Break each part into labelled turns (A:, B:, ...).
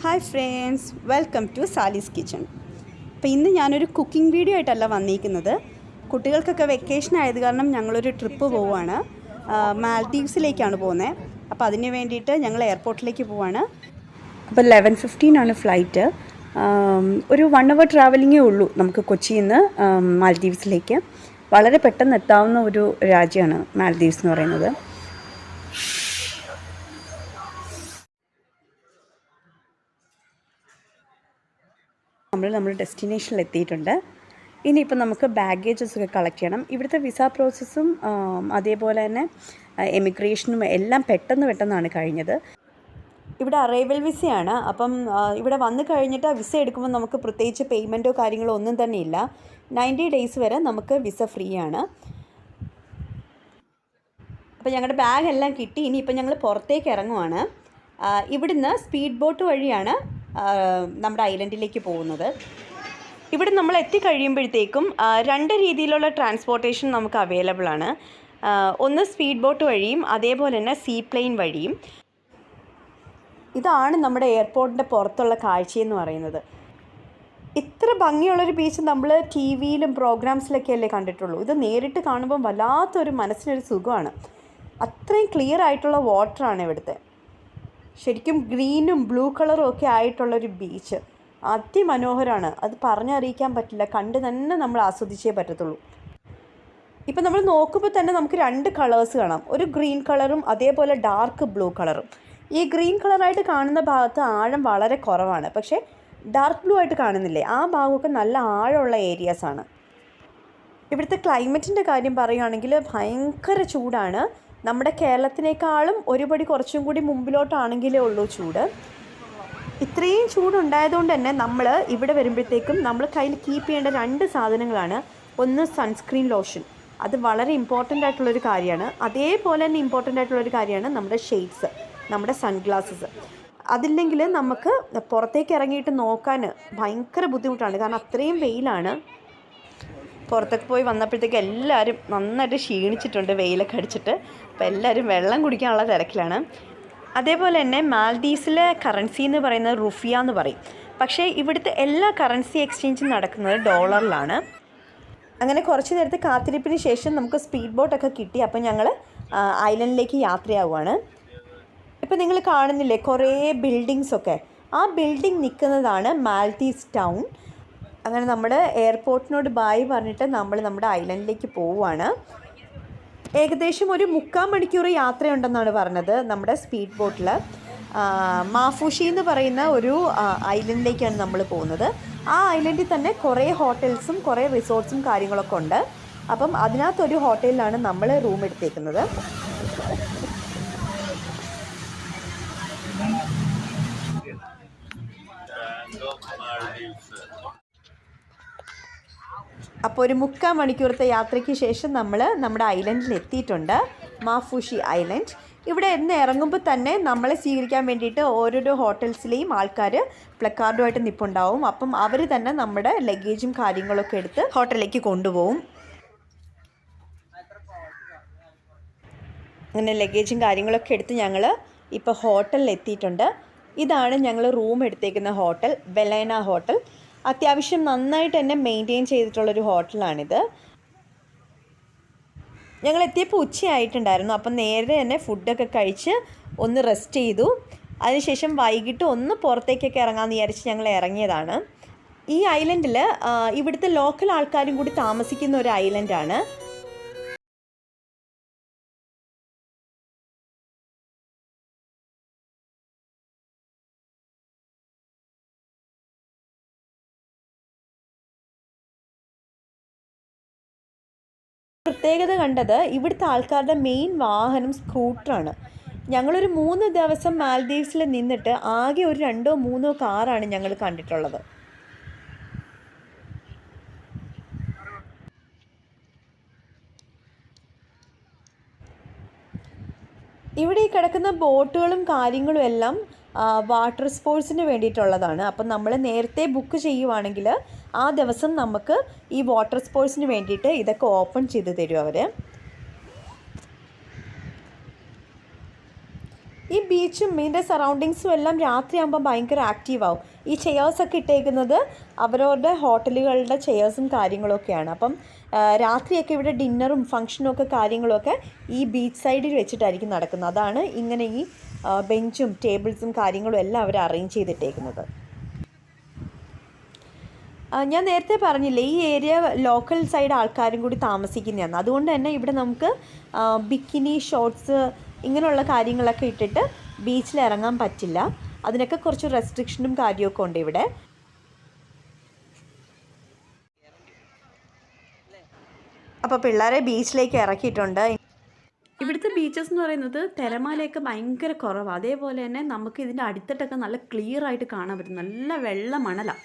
A: Hi friends, welcome to Sali's kitchen. അപ്പോൾ ഇന്ന് ഞാനൊരു കുക്കിംഗ് വീഡിയോ ആയിട്ടല്ല വന്നിരിക്കുന്നത്. കുട്ടികൾക്കൊക്കെ വെക്കേഷൻ ആയത് കാരണം ഞങ്ങളൊരു ട്രിപ്പ് പോവുകയാണ്. മാൽദീവ്സിലേക്കാണ് പോകുന്നത്. അപ്പോൾ അതിന് വേണ്ടിയിട്ട് ഞങ്ങൾ എയർപോർട്ടിലേക്ക് പോവുകയാണ്. അപ്പോൾ 11:15 ഫ്ലൈറ്റ്. ഒരു 1 hour ട്രാവലിങ്ങേ ഉള്ളൂ നമുക്ക് കൊച്ചിയിൽ നിന്ന് മാൽദീവ്സിലേക്ക്. വളരെ പെട്ടെന്ന് എത്താവുന്ന ഒരു രാജ്യമാണ് മാൽദീവ്സ് എന്ന് പറയുന്നത്. നമ്മൾ ഡെസ്റ്റിനേഷനിൽ എത്തിയിട്ടുണ്ട്. ഇനിയിപ്പോൾ നമുക്ക് ബാഗേജസ് ഒക്കെ കളക്ട് ചെയ്യണം. ഇവിടുത്തെ വിസ പ്രോസസ്സും അതേപോലെ തന്നെ എമിഗ്രേഷനും എല്ലാം പെട്ടെന്നാണ് കഴിഞ്ഞത്. ഇവിടെ അറൈവൽ വിസയാണ്. അപ്പം ഇവിടെ വന്നു കഴിഞ്ഞിട്ട് വിസ എടുക്കുമ്പോൾ നമുക്ക് പ്രത്യേകിച്ച് പേയ്മെൻറ്റോ കാര്യങ്ങളോ ഒന്നും തന്നെ ഇല്ല. 90 days വരെ നമുക്ക് വിസ ഫ്രീ ആണ്. അപ്പോൾ ഞങ്ങളുടെ ബാഗെല്ലാം കിട്ടി. ഇനിയിപ്പോൾ ഞങ്ങൾ പുറത്തേക്ക് ഇറങ്ങുവാണ്. ഇവിടുന്ന് സ്പീഡ് ബോട്ട് വഴിയാണ് നമ്മുടെ ഐലൻഡിലേക്ക് പോകുന്നത്. ഇവിടെ നമ്മൾ എത്തിക്കഴിയുമ്പോഴത്തേക്കും 2 രീതിയിലുള്ള ട്രാൻസ്പോർട്ടേഷൻ നമുക്ക് അവൈലബിൾ ആണ്. ഒന്ന് സ്പീഡ് ബോട്ട് വഴിയും അതേപോലെ തന്നെ സീ പ്ലെയിൻ വഴിയും. ഇതാണ് നമ്മുടെ എയർപോർട്ടിൻ്റെ പുറത്തുള്ള കാഴ്ചയെന്ന് പറയുന്നത്. ഇത്ര ഭംഗിയുള്ളൊരു ബീച്ച് നമ്മൾ ടി വിയിലും പ്രോഗ്രാംസിലൊക്കെ അല്ലേ കണ്ടിട്ടുള്ളൂ. ഇത് നേരിട്ട് കാണുമ്പം വല്ലാത്തൊരു മനസ്സിനൊരു സുഖമാണ്. അത്രയും ക്ലിയർ ആയിട്ടുള്ള വാട്ടറാണ് ഇവിടുത്തെ. ശരിക്കും ഗ്രീനും ബ്ലൂ കളറും ഒക്കെ ആയിട്ടുള്ളൊരു ബീച്ച് അതിമനോഹരമാണ്. അത് പറഞ്ഞറിയിക്കാൻ പറ്റില്ല. കണ്ട് തന്നെ നമ്മൾ ആസ്വദിച്ചേ പറ്റത്തുള്ളൂ. ഇപ്പം നമ്മൾ നോക്കുമ്പോൾ തന്നെ നമുക്ക് 2 കളേഴ്സ് കാണാം. ഒരു ഗ്രീൻ കളറും അതേപോലെ ഡാർക്ക് ബ്ലൂ കളറും. ഈ ഗ്രീൻ കളറായിട്ട് കാണുന്ന ഭാഗത്ത് ആഴം വളരെ കുറവാണ്. പക്ഷേ ഡാർക്ക് ബ്ലൂ ആയിട്ട് കാണുന്നില്ലേ, ആ ഭാഗമൊക്കെ നല്ല ആഴമുള്ള ഏരിയാസാണ്. ഇവിടുത്തെ ക്ലൈമറ്റിൻ്റെ കാര്യം പറയുകയാണെങ്കിൽ ഭയങ്കര ചൂടാണ്. നമ്മുടെ കേരളത്തിനേക്കാളും ഒരുപടി കുറച്ചും കൂടി മുമ്പിലോട്ടാണെങ്കിലേ ഉള്ളൂ ചൂട്. ഇത്രയും ചൂടുണ്ടായതുകൊണ്ട് തന്നെ നമ്മൾ ഇവിടെ വരുമ്പോഴത്തേക്കും നമ്മൾ കയ്യിൽ കീപ്പ് ചെയ്യേണ്ട 2 സാധനങ്ങളാണ്. ഒന്ന് സൺസ്ക്രീൻ ലോഷൻ, അത് വളരെ ഇമ്പോർട്ടൻ്റ് ആയിട്ടുള്ളൊരു കാര്യമാണ്. അതേപോലെ തന്നെ ഇമ്പോർട്ടൻ്റ് ആയിട്ടുള്ളൊരു കാര്യമാണ് നമ്മുടെ ഷെയ്ഡ്സ്, നമ്മുടെ സൺഗ്ലാസസ്. അതില്ലെങ്കിൽ നമുക്ക് പുറത്തേക്ക് ഇറങ്ങിയിട്ട് നോക്കാൻ ഭയങ്കര ബുദ്ധിമുട്ടാണ്. കാരണം അത്രയും വെയിലാണ്. പുറത്തൊക്കെ പോയി വന്നപ്പോഴത്തേക്ക് എല്ലാവരും നന്നായിട്ട് ക്ഷീണിച്ചിട്ടുണ്ട് വെയിലൊക്കെ അടിച്ചിട്ട്. അപ്പോൾ എല്ലാവരും വെള്ളം കുടിക്കാനുള്ള തിരക്കിലാണ്. അതേപോലെ തന്നെ മാൽദീവ്സിലെ കറൻസി എന്ന് പറയുന്നത് റുഫിയ എന്ന് പറയും. പക്ഷേ ഇവിടുത്തെ എല്ലാ കറൻസി എക്സ്ചേഞ്ചും നടക്കുന്നത് ഡോളറിലാണ്. അങ്ങനെ കുറച്ച് നേരത്തെ കാത്തിരിപ്പിന് ശേഷം നമുക്ക് സ്പീഡ് ബോട്ടൊക്കെ കിട്ടി. അപ്പോൾ ഞങ്ങൾ ഐലൻഡിലേക്ക് യാത്രയാവുകയാണ്. ഇപ്പോൾ നിങ്ങൾ കാണുന്നില്ലേ കുറേ ബിൽഡിങ്സൊക്കെ, ആ ബിൽഡിംഗ് നിൽക്കുന്നതാണ് മാൽദീവ്സ് ടൗൺ. അങ്ങനെ നമ്മൾ എയർപോർട്ടിനോട് ബായ് പറഞ്ഞിട്ട് നമ്മൾ നമ്മുടെ ഐലൻഡിലേക്ക് പോവുകയാണ്. ഏകദേശം ഒരു 3/4 മണിക്കൂർ യാത്രയുണ്ടെന്നാണ് പറഞ്ഞത് നമ്മുടെ സ്പീഡ് ബോട്ടിൽ. മാഫൂഷി എന്ന് പറയുന്ന ഒരു ഐലൻഡിലേക്കാണ് നമ്മൾ പോകുന്നത്. ആ ഐലൻഡിൽ തന്നെ കുറേ ഹോട്ടൽസും കുറേ റിസോർട്ട്സും കാര്യങ്ങളൊക്കെ ഉണ്ട്. അപ്പം അതിനകത്തൊരു ഹോട്ടലിലാണ് നമ്മൾ റൂം എടുത്തേക്കുന്നത്. അപ്പോൾ ഒരു 3/4 മണിക്കൂറത്തെ യാത്രയ്ക്ക് ശേഷം നമ്മൾ നമ്മുടെ ഐലൻഡിൽ എത്തിയിട്ടുണ്ട്, മാഫൂഷി ഐലൻഡ്. ഇവിടെ എന്ന് ഇറങ്ങുമ്പോൾ തന്നെ നമ്മളെ സ്വീകരിക്കാൻ വേണ്ടിയിട്ട് ഓരോരോ ഹോട്ടൽസിലെയും ആൾക്കാർ പ്ലക്കാർഡുമായിട്ട് നിൽപ്പുണ്ടാവും. അപ്പം അവർ തന്നെ നമ്മുടെ ലഗേജും കാര്യങ്ങളൊക്കെ എടുത്ത് ഹോട്ടലിലേക്ക് കൊണ്ടുപോകും. അങ്ങനെ ലഗേജും കാര്യങ്ങളൊക്കെ എടുത്ത് ഞങ്ങൾ ഇപ്പോൾ ഹോട്ടലിൽ എത്തിയിട്ടുണ്ട്. ഇതാണ് ഞങ്ങൾ റൂം എടുത്തേക്കുന്ന ഹോട്ടൽ, ബെലേന ഹോട്ടൽ. അത്യാവശ്യം നന്നായിട്ട് തന്നെ മെയിൻറ്റെയിൻ ചെയ്തിട്ടുള്ളൊരു ഹോട്ടലാണിത്. ഞങ്ങൾ എത്തിയപ്പോൾ ഉച്ചയായിട്ടുണ്ടായിരുന്നു. അപ്പം നേരെ തന്നെ ഫുഡൊക്കെ കഴിച്ച് ഒന്ന് റെസ്റ്റ് ചെയ്തു. അതിനുശേഷം വൈകിട്ട് ഒന്ന് പുറത്തേക്കൊക്കെ ഇറങ്ങാമെന്ന് വിചാരിച്ച് ഞങ്ങൾ ഇറങ്ങിയതാണ്. ഈ ഐലൻഡിൽ ഇവിടുത്തെ ലോക്കൽ ആൾക്കാരും കൂടി താമസിക്കുന്ന ഒരു ഐലൻഡാണ്. പ്രത്യേകത കണ്ടത് ഇവിടുത്തെ ആൾക്കാരുടെ മെയിൻ വാഹനം സ്കൂട്ടറാണ്. ഞങ്ങളൊരു 3 ദിവസം മാൽദീവ്സിൽ നിന്നിട്ട് ആകെ ഒരു 2-3 കാറാണ് ഞങ്ങൾ കണ്ടിട്ടുള്ളത്. ഇവിടെ ഈ കിടക്കുന്ന ബോട്ടുകളും കാര്യങ്ങളും എല്ലാം വാട്ടർ സ്പോർട്സിന് വേണ്ടിയിട്ടുള്ളതാണ്. അപ്പം നമ്മൾ നേരത്തെ ബുക്ക് ചെയ്യുവാണെങ്കിൽ ആ ദിവസം നമുക്ക് ഈ വാട്ടർ സ്പോർട്സിന് വേണ്ടിയിട്ട് ഇതൊക്കെ ഓപ്പൺ ചെയ്ത് തരും അവർ. ഈ ബീച്ചും ഇതിൻ്റെ സറൗണ്ടിങ്സും എല്ലാം രാത്രിയാകുമ്പോൾ ഭയങ്കര ആക്റ്റീവാകും. ഈ ചെയേഴ്സൊക്കെ ഇട്ടേക്കുന്നത് അവരവരുടെ ഹോട്ടലുകളുടെ ചെയേഴ്സും കാര്യങ്ങളൊക്കെയാണ്. അപ്പം രാത്രിയൊക്കെ ഇവിടെ ഡിന്നറും ഫംഗ്ഷനും ഒക്കെ കാര്യങ്ങളൊക്കെ ഈ ബീച്ച് സൈഡിൽ വെച്ചിട്ടായിരിക്കും നടക്കുന്നത്. അതാണ് ഇങ്ങനെ ഈ ബെഞ്ചും ടേബിൾസും കാര്യങ്ങളും എല്ലാം അവർ അറേഞ്ച് ചെയ്തിട്ടേക്കുന്നത്. ഞാൻ നേരത്തെ പറഞ്ഞില്ലേ, ഈ ഏരിയ ലോക്കൽ സൈഡ് ആൾക്കാരും കൂടി താമസിക്കുന്നതാണ്. അതുകൊണ്ട് തന്നെ ഇവിടെ നമുക്ക് ബിക്കിനി ഷോർട്സ് ഇങ്ങനെയുള്ള കാര്യങ്ങളൊക്കെ ഇട്ടിട്ട് ബീച്ചിൽ ഇറങ്ങാൻ പറ്റില്ല. അതിനൊക്കെ കുറച്ച് റെസ്ട്രിക്ഷനും കാര്യമൊക്കെ ഉണ്ട് ഇവിടെ. അപ്പോൾ പിള്ളേരെ ബീച്ചിലേക്ക് ഇറക്കിയിട്ടുണ്ട്. ഇവിടുത്തെ ബീച്ചസ് എന്ന് പറയുന്നത് തിരമാലയൊക്കെ ഭയങ്കര കുറവാണ്. അതേപോലെ തന്നെ നമുക്ക് ഇതിൻ്റെ അടിത്തട്ടൊക്കെ നല്ല ക്ലിയർ ആയിട്ട് കാണാൻ പറ്റും. നല്ല വെള്ള മണലാണ്.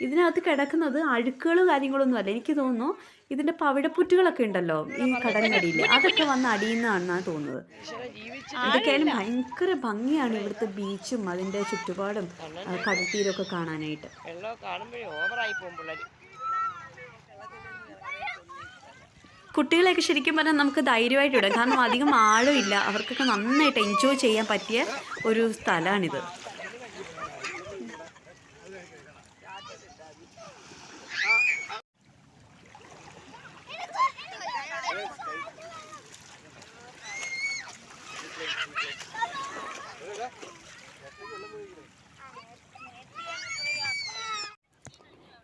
A: ഇതിനകത്ത് കിടക്കുന്നത് അഴുക്കുകളും കാര്യങ്ങളൊന്നും അല്ല. എനിക്ക് തോന്നുന്നു ഇതിൻ്റെ പവിഴപ്പുറ്റുകളൊക്കെ ഉണ്ടല്ലോ ഈ കടലിനടിയിൽ, അതൊക്കെ വന്ന് അടിയുന്നതാണെന്നാണ് തോന്നുന്നത്. ഇതൊക്കെയായാലും ഭയങ്കര ഭംഗിയാണ് ഇവിടുത്തെ ബീച്ചും അതിൻ്റെ ചുറ്റുപാടും കടൽത്തീരമൊക്കെ കാണാനായിട്ട്. കുട്ടികളെയൊക്കെ ശരിക്കും പറഞ്ഞാൽ നമുക്ക് ധൈര്യമായിട്ട് ഇടാം. കാരണം അധികം ആഴമില്ല. അവർക്കൊക്കെ നന്നായിട്ട് എൻജോയ് ചെയ്യാൻ പറ്റിയ ഒരു സ്ഥലമാണിത്.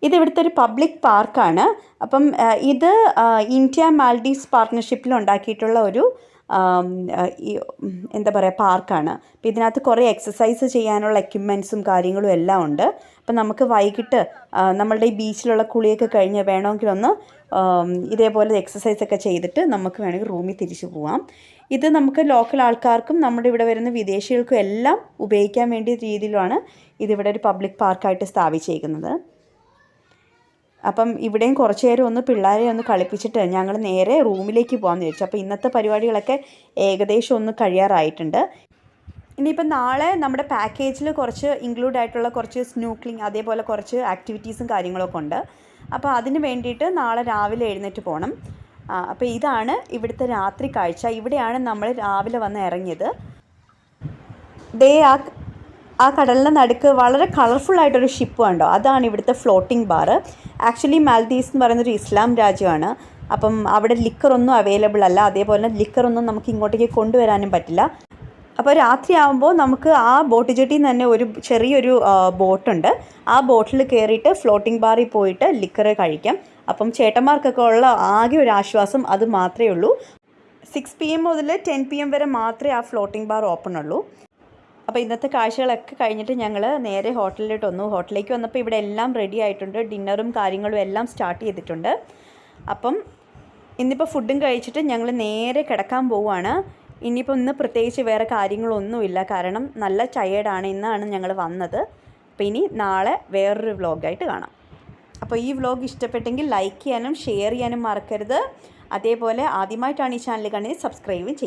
A: ഇതിവിടുത്തെ ഒരു പബ്ലിക് പാർക്കാണ്. അപ്പം ഇത് ഇന്ത്യ മാൽഡീവ്സ് പാർട്ട്ണർഷിപ്പിൽ ഉണ്ടാക്കിയിട്ടുള്ള ഒരു എന്താ പറയുക പാർക്കാണ്. അപ്പോൾ ഇതിനകത്ത് കുറേ എക്സസൈസ് ചെയ്യാനുള്ള എക്യുപ്മെൻറ്റ്സും കാര്യങ്ങളും എല്ലാം ഉണ്ട്. അപ്പം നമുക്ക് വൈകിട്ട് നമ്മളുടെ ഈ ബീച്ചിലുള്ള കുളിയൊക്കെ കഴിഞ്ഞ് വേണമെങ്കിലൊന്ന് ഇതേപോലെ എക്സസൈസൊക്കെ ചെയ്തിട്ട് നമുക്ക് വേണമെങ്കിൽ റൂമിൽ തിരിച്ചു പോവാം. ഇത് നമുക്ക് ലോക്കൽ ആൾക്കാർക്കും നമ്മുടെ ഇവിടെ വരുന്ന വിദേശികൾക്കും എല്ലാം ഉപയോഗിക്കാൻ വേണ്ടിയ രീതിയിലാണ് ഇതിവിടെ ഒരു പബ്ലിക് പാർക്കായിട്ട് സ്ഥാപിച്ചേക്കുന്നത്. അപ്പം ഇവിടെയും കുറച്ച് നേരം ഒന്ന് പിള്ളേരെ ഒന്ന് കളിപ്പിച്ചിട്ട് ഞങ്ങൾ നേരെ റൂമിലേക്ക് പോകാമെന്ന് വിചാരിച്ചു. അപ്പോൾ ഇന്നത്തെ പരിപാടികളൊക്കെ ഏകദേശം ഒന്ന് കഴിയാറായിട്ടുണ്ട്. ഇനിയിപ്പം നാളെ നമ്മുടെ പാക്കേജിൽ കുറച്ച് ഇൻക്ലൂഡ് ആയിട്ടുള്ള കുറച്ച് സ്നൂക്ലിങ് അതേപോലെ കുറച്ച് ആക്ടിവിറ്റീസും കാര്യങ്ങളൊക്കെ ഉണ്ട്. അപ്പോൾ അതിന് വേണ്ടിയിട്ട് നാളെ രാവിലെ എഴുന്നേറ്റ് പോകണം. അപ്പോൾ ഇതാണ് ഇവിടുത്തെ രാത്രി കാഴ്ച. ഇവിടെയാണ് നമ്മൾ രാവിലെ വന്ന് ഇറങ്ങിയത്. ആ കടലിൻ്റെ നടുക്ക് വളരെ കളർഫുള്ളായിട്ടൊരു ഷിപ്പ് കണ്ടോ, അതാണ് ഇവിടുത്തെ ഫ്ലോട്ടിംഗ് ബാർ. ആക്ച്വലി മാൽദീവ്സ് എന്ന് പറയുന്നൊരു ഇസ്ലാം രാജ്യമാണ്. അപ്പം അവിടെ ലിക്കറൊന്നും അവൈലബിൾ അല്ല. അതേപോലെ തന്നെ ലിക്കറൊന്നും നമുക്ക് ഇങ്ങോട്ടേക്ക് കൊണ്ടുവരാനും പറ്റില്ല. അപ്പോൾ രാത്രിയാകുമ്പോൾ നമുക്ക് ആ ബോട്ട് ജെട്ടിയിൽ നിന്ന് തന്നെ ഒരു ചെറിയൊരു ബോട്ടുണ്ട്. ആ ബോട്ടിൽ കയറിയിട്ട് ഫ്ലോട്ടിംഗ് ബാറിൽ പോയിട്ട് ലിക്കർ കഴിക്കാം. അപ്പം ചേട്ടന്മാർക്കൊക്കെ ഉള്ള ആകെ ഒരു ആശ്വാസം അത് മാത്രമേ ഉള്ളൂ. 6 PM മുതൽ 10 PM വരെ മാത്രമേ ആ ഫ്ലോട്ടിംഗ് ബാർ ഓപ്പൺ ഉള്ളൂ. അപ്പോൾ ഇന്നത്തെ കാഴ്ചകളൊക്കെ കഴിഞ്ഞിട്ട് ഞങ്ങൾ നേരെ ഹോട്ടലിലോട്ട് വന്നു. ഹോട്ടലിലേക്ക് വന്നപ്പോൾ ഇവിടെ എല്ലാം റെഡി ആയിട്ടുണ്ട്. ഡിന്നറും കാര്യങ്ങളും എല്ലാം സ്റ്റാർട്ട് ചെയ്തിട്ടുണ്ട്. അപ്പം ഇന്നിപ്പോൾ ഫുഡും കഴിച്ചിട്ട് ഞങ്ങൾ നേരെ കിടക്കാൻ പോവുകയാണ്. ഇനിയിപ്പോൾ ഇന്ന് പ്രത്യേകിച്ച് വേറെ കാര്യങ്ങളൊന്നുമില്ല. കാരണം നല്ല ടയേർഡാണ്. ഇന്നാണ് ഞങ്ങൾ വന്നത്. അപ്പോൾ ഇനി നാളെ വേറൊരു വ്ലോഗായിട്ട് കാണാം. അപ്പോൾ ഈ വ്ലോഗ് ഇഷ്ടപ്പെട്ടെങ്കിൽ ലൈക്ക് ചെയ്യാനും ഷെയർ ചെയ്യാനും മറക്കരുത്. അതേപോലെ ആദ്യമായിട്ടാണ് ഈ ചാനൽ കാണുന്നത് സബ്സ്ക്രൈബും ചെയ്യും.